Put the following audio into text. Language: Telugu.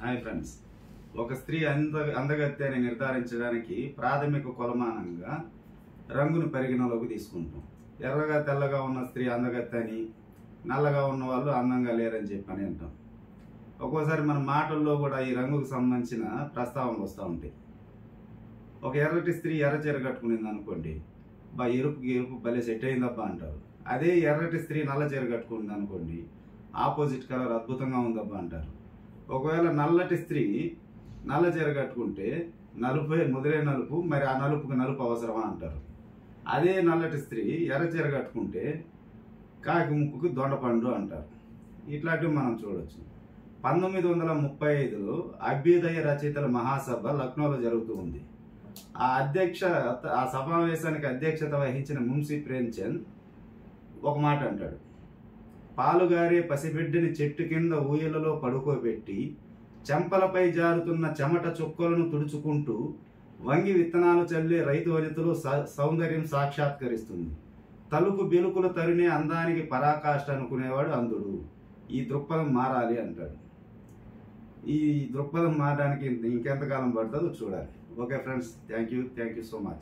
హాయ్ ఫ్రెండ్స్, ఒక స్త్రీ అందగత్తె అని నిర్ధారించడానికి ప్రాథమిక కొలమానంగా రంగును పరిగణలోకి తీసుకుంటాం. ఎర్రగా తెల్లగా ఉన్న స్త్రీ అందగత్తె అని, నల్లగా ఉన్న వాళ్ళు అందంగా లేరని చెప్పని అంటాం. ఒక్కోసారి మన మాటల్లో కూడా ఈ రంగుకు సంబంధించిన ప్రస్తావనలు వస్తూ ఉంటాయి. ఒక ఎర్రటి స్త్రీ ఎర్ర చీర కట్టుకునింది అనుకోండి, ఎరుపు భలే సెట్ అయిందబ్బా అంటారు. అదే ఎర్రటి స్త్రీ నల్ల చీర కట్టుకుంది అనుకోండి, ఆపోజిట్ కలర్ అద్భుతంగా ఉందబ్బా అంటారు. ఒకవేళ నల్లటి స్త్రీ నల్ల చీర కట్టుకుంటే నలుపే ముదిరే నలుపు, మరి ఆ నలుపుకి నలుపు అవసరమా అంటారు. అదే నల్లటి స్త్రీ ఎర్ర చీర కట్టుకుంటే కాకి ముక్కుకి దొండపండు అంటారు. ఇట్లాంటివి మనం చూడవచ్చు. 1935లో అభ్యుదయ రచయితల మహాసభ లక్నోలో జరుగుతూ ఉంది. ఆ సమావేశానికి అధ్యక్షత వహించిన మున్షీ ప్రేమ్చంద్ ఒక మాట అంటాడు. పాలుగారే పసిబిడ్డని చెట్టు కింద ఊయలలో పడుకోబెట్టి చెంపలపై జారుతున్న చెమట చుక్కలను తుడుచుకుంటూ వంగి విత్తనాలు చల్లే రైతు వనితలు సౌందర్యం సాక్షాత్కరిస్తుంది. తలుపు బెలుకులు తరినే అందానికి పరాకాష్ట అనుకునేవాడు అంధుడు. ఈ దృక్పథం మారాలి అంటాడు. ఈ దృక్పథం మారడానికి ఇంకెంతకాలం పడుతుందో చూడాలి. Okay friends, thank you so much.